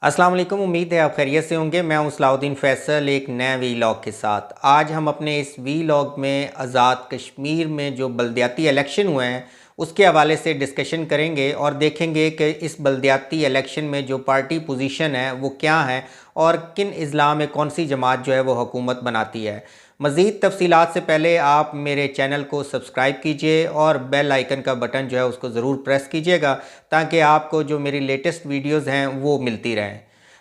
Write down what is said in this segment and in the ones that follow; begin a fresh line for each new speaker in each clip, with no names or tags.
अस्सलाम वालेकुम। उम्मीद है आप खैरियत से होंगे। मैं हूं सलाउद्दीन फैसल एक नए वीलॉग के साथ। आज हम अपने इस वीलॉग में आज़ाद कश्मीर में जो बलदियाती इलेक्शन हुए हैं उसके हवाले से डिस्कशन करेंगे और देखेंगे कि इस बलदियाती इलेक्शन में जो पार्टी पोजीशन है वो क्या है और किन अज़ला में कौन सी जमात जो है वो हुकूमत बनाती है। मज़ीद तफसीलात से पहले आप मेरे चैनल को सब्सक्राइब कीजिए और बेल आइकन का बटन जो है उसको ज़रूर प्रेस कीजिएगा ताकि आपको जो मेरी लेटेस्ट वीडियोज़ हैं वो मिलती रहें।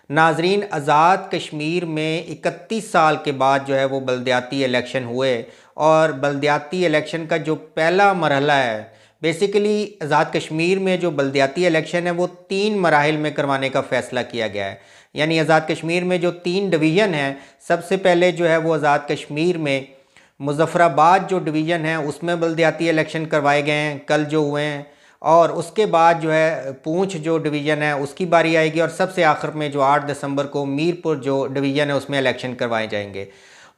नाजरीन, आज़ाद कश्मीर में 31 साल के बाद जो है वो बलदियाती इलेक्शन हुए और बलदियाती इलेक्शन का जो पहला मरहला है, बेसिकली आज़ाद कश्मीर में जो बलदियाती इलेक्शन है वो 3 मराहिल में करवाने का फ़ैसला किया गया है। यानी आज़ाद कश्मीर में जो 3 डिवीज़न हैं, सबसे पहले जो है वो आज़ाद कश्मीर में मुज़फ़्फ़राबाद जो डिवीज़न है उसमें बलदियाती इलेक्शन करवाए गए हैं कल जो हुए हैं, और उसके बाद जो है पूंछ जो डिवीज़न है उसकी बारी आएगी और सबसे आखिर में जो 8 दिसंबर को मीरपुर जो डिवीज़न है उसमें इलेक्शन करवाए जाएंगे।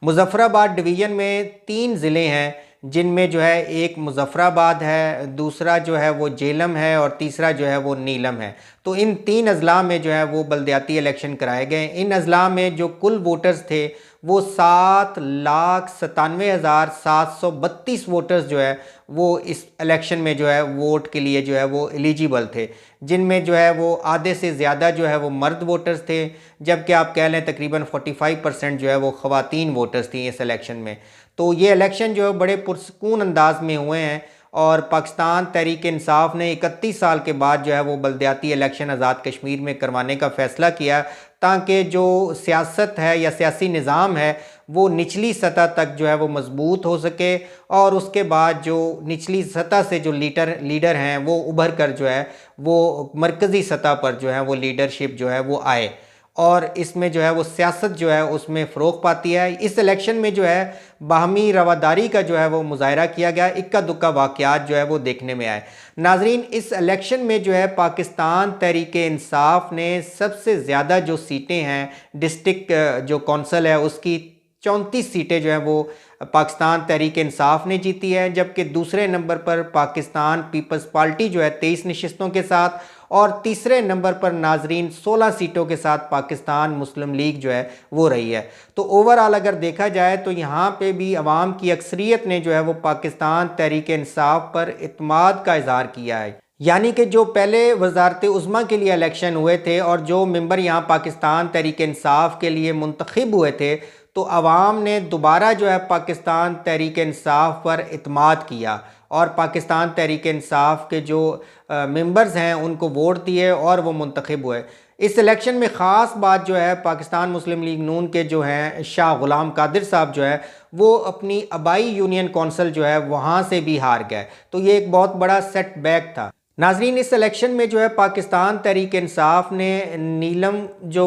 मुज़फ़्फ़राबाद डिवीज़न में 3 ज़िले हैं जिनमें जो है एक मुज़फ़्फ़राबाद है, दूसरा जो है वो जेलम है और तीसरा जो है वो नीलम है। तो इन 3 अज़ला में जो है वो बलदियाती इलेक्शन कराए गए। इन अज़ला में जो कुल वोटर्स थे वो 7,97,732 वोटर्स जो है वो इस इलेक्शन में जो है वोट के लिए जो है वो एलिजिबल थे, जिनमें जो है वो आधे से ज़्यादा जो है वो मर्द वोटर्स थे, जबकि आप कह लें तकरीबन 45% जो है वो ख़वातीन वोटर्स थी इस इलेक्शन में। तो ये इलेक्शन जो है बड़े पुरसकून अंदाज में हुए हैं और पाकिस्तान तहरीक इंसाफ ने 31 साल के बाद जो है वो बलदियाती इलेक्शन आज़ाद कश्मीर में करवाने का फ़ैसला किया ताकि जो सियासत है या सियासी निज़ाम है वो निचली सतह तक जो है वो मजबूत हो सके और उसके बाद जो निचली सतह से जो लीडर हैं वो उभर कर जो है वो मरकज़ी सतह पर जो है वो लीडरशिप जो है वो आए और इसमें जो है वो सियासत जो है उसमें फ़रोग़ पाती है। इस इलेक्शन में जो है बाहमी रवादारी का जो है वो मुज़ाहरा किया गया, इक्का दुक्का वाक़यात जो है वो देखने में आए। नाज़रीन, इस इलेक्शन में जो है पाकिस्तान तहरीक इंसाफ ने सबसे ज़्यादा जो सीटें हैं डिस्ट्रिक्ट जो कौंसल है उसकी 34 सीटें जो हैं वो पाकिस्तान तहरीक इंसाफ ने जीती है, जबकि दूसरे नंबर पर पाकिस्तान पीपल्स पार्टी जो है 23 नशिस्तों के साथ और तीसरे नंबर पर नाजरीन 16 सीटों के साथ पाकिस्तान मुस्लिम लीग जो है वो रही है। तो ओवरऑल अगर देखा जाए तो यहाँ पे भी अवाम की अक्सरियत ने जो है वो पाकिस्तान तहरीक इंसाफ पर इत्माद का इजहार किया है। यानी कि जो पहले वजारत उज़्मा के लिए इलेक्शन हुए थे और जो मेंबर यहाँ पाकिस्तान तहरीक इंसाफ के लिए मुंतखब हुए थे, तो आवाम ने दोबारा जो है पाकिस्तान तहरीक इंसाफ पर इत्माद किया और पाकिस्तान तहरीक इंसाफ के जो मेंबर्स हैं उनको वोट दिए और वो मुंतखब हुए। इस इलेक्शन में ख़ास बात जो है पाकिस्तान मुस्लिम लीग नून के जो हैं शाह ग़ुलाम कादिर साहब जो है वो अपनी आबाई यूनियन कौंसिल जो है वहाँ से भी हार गए। तो ये एक बहुत बड़ा सेटबैक था। नाजरीन, इस इलेक्शन में जो है पाकिस्तान तहरीक इंसाफ ने नीलम जो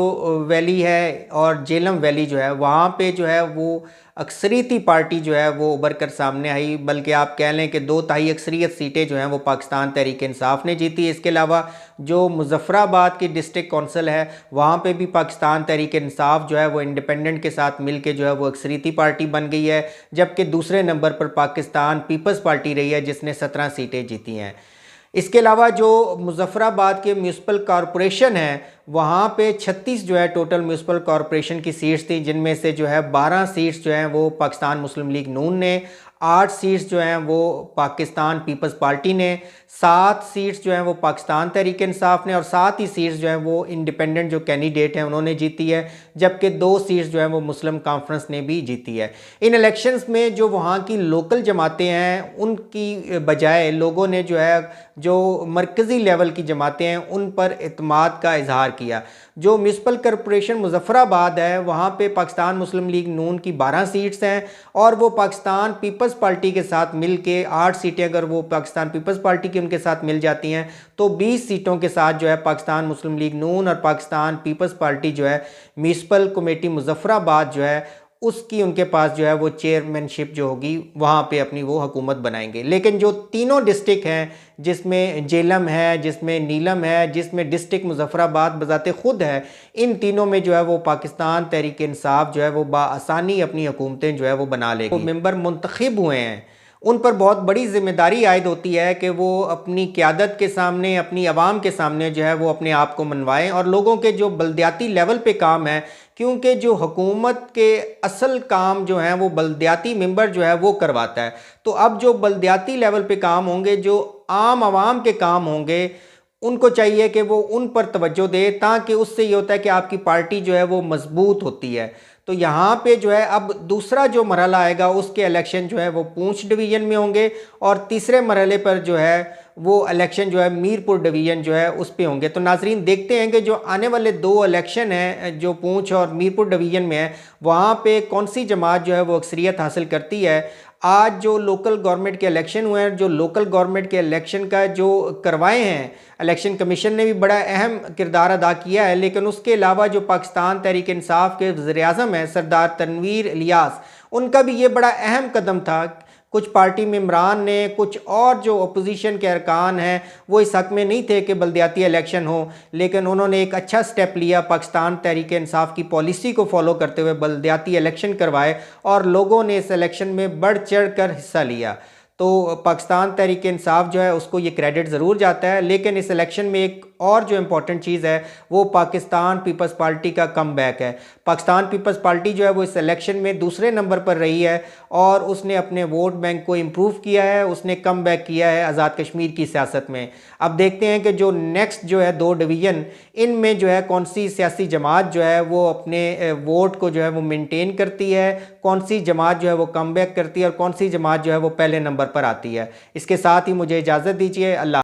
वैली है और जेलम वैली जो है वहाँ पे जो है वो अक्सरियती पार्टी जो है वो उभर कर सामने आई, बल्कि आप कह लें कि 2/3 अक्सरियत सीटें जो हैं वो पाकिस्तान तहरीक इंसाफ ने जीती। इसके अलावा जो मुज़फ़्फ़राबाद की डिस्ट्रिक्ट कौंसिल है वहाँ पे भी पाकिस्तान तहरीक इंसाफ जो है वो इंडिपेंडेंट के साथ मिल के जो है वो अक्सरियती पार्टी बन गई है, जबकि दूसरे नंबर पर पाकिस्तान पीपल्स पार्टी रही है जिसने 17 सीटें जीती हैं। इसके अलावा जो मुज़फ़्फ़राबाद के म्यूनसिपल कॉरपोरेशन है वहाँ पे 36 जो है टोटल म्यूनसिपल कॉरपोरेशन की सीट्स थी, जिनमें से जो है 12 सीट्स जो हैं वो पाकिस्तान मुस्लिम लीग नून ने, 8 सीट्स जो हैं वो पाकिस्तान पीपल्स पार्टी ने, 7 सीट्स जो हैं वो पाकिस्तान तहरीक इंसाफ ने और 7 ही सीट्स जो हैं वो इंडिपेंडेंट जो कैंडिडेट हैं उन्होंने जीती है, जबकि 2 सीट्स जो हैं वो मुस्लिम कॉन्फ्रेंस ने भी जीती है। इन इलेक्शंस में जो वहाँ की लोकल जमातें हैं उनकी बजाय लोगों ने जो है जो मरकज़ी लेवल की जमातें हैं उन पर इत्माद का इजहार किया। जो म्यूनसिपल कॉरपोरेशन मुज़फ़्फ़राबाद है वहाँ पे पाकिस्तान मुस्लिम लीग नून की 12 सीट्स हैं और वो पाकिस्तान पीपल्स पार्टी के साथ मिल के 8 सीटें अगर वो पाकिस्तान पीपल्स पार्टी की उनके साथ मिल जाती हैं तो 20 सीटों के साथ जो है पाकिस्तान मुस्लिम लीग नून और पाकिस्तान पीपल्स पार्टी जो है म्यूनसिपल कमेटी मुज़फ़्फ़राबाद जो है उसकी उनके पास जो है वो चेयरमैनशिप जो होगी वहाँ पे अपनी वो हुकूमत बनाएंगे। लेकिन जो तीनों डिस्ट्रिक्ट हैं जिसमें जेलम है, जिसमें नीलम है, जिसमें डिस्ट्रिक्ट मुज़फ़्फ़राबाद बज़ाते ख़ुद है, इन तीनों में जो है वो पाकिस्तान तहरीक इंसाफ जो है वो बाआसानी अपनी हुकूमतें जो है वो बना लेगी। वो मेंबर मुंतखब हुए हैं उन पर बहुत बड़ी जिम्मेदारी आयद होती है कि वो अपनी क़यादत के सामने, अपनी आवाम के सामने जो है वो अपने आप को मनवाएं। और लोगों के जो बल्दियाती लेवल पे काम है, क्योंकि जो हुकूमत के असल काम जो हैं वो बल्दियाती मेंबर जो है वो करवाता है, तो अब जो बल्दियाती लेवल पे काम होंगे, जो आम आवाम के काम होंगे, उनको चाहिए कि वो उन पर तवज्जो दे, ताकि उससे ये होता है कि आपकी पार्टी जो है वो मजबूत होती है। तो यहाँ पे जो है अब दूसरा जो मरहला आएगा, उसके इलेक्शन जो है वो पूंछ डिवीज़न में होंगे, और तीसरे मरहले पर जो है वो इलेक्शन जो है मीरपुर डिवीज़न जो है उस पे होंगे। तो नाजरीन देखते हैं कि जो आने वाले 2 इलेक्शन हैं, जो पूंछ और मीरपुर डिवीज़न में है, वहाँ पे कौन सी जमात जो है वो अक्सरियत हासिल करती है। आज जो लोकल गवर्नमेंट के इलेक्शन हुए हैं, जो लोकल गवर्नमेंट के इलेक्शन का जो करवाए हैं, इलेक्शन कमीशन ने भी बड़ा अहम किरदार अदा किया है, लेकिन उसके अलावा जो पाकिस्तान तहरीक इंसाफ के वज़ीर-ए-आज़म हैं सरदार तनवीर इलियास, उनका भी ये बड़ा अहम कदम था। कुछ पार्टी मेंबरान ने, कुछ और जो अपोजिशन के अरकान हैं, वो इस हक़ में नहीं थे कि बल्दियाती इलेक्शन हो, लेकिन उन्होंने एक अच्छा स्टेप लिया, पाकिस्तान तहरीक इंसाफ की पॉलिसी को फॉलो करते हुए बल्दियाती इलेक्शन करवाए, और लोगों ने इस इलेक्शन में बढ़ चढ़ कर हिस्सा लिया। तो पाकिस्तान तहरीक इंसाफ जो है उसको ये क्रेडिट ज़रूर जाता है। लेकिन इस इलेक्शन में एक और जो इम्पॉर्टेंट चीज़ है वो पाकिस्तान पीपल्स पार्टी का कम बैक है। पाकिस्तान पीपल्स पार्टी जो है वो इस इलेक्शन में दूसरे नंबर पर रही है, और उसने अपने वोट बैंक को इम्प्रूव किया है, उसने कम बैक किया है आज़ाद कश्मीर की सियासत में। अब देखते हैं कि जो नेक्स्ट जो है 2 डिवीज़न, इनमें जो है कौन सी सियासी जमात जो है वो अपने वोट को जो है वो मेनटेन करती है, कौन सी जमात जो है वो कम बैक करती है, और कौन सी जमात जो है वो पहले नंबर पर आती है। इसके साथ ही मुझे इजाज़त दीजिए। अल्लाह।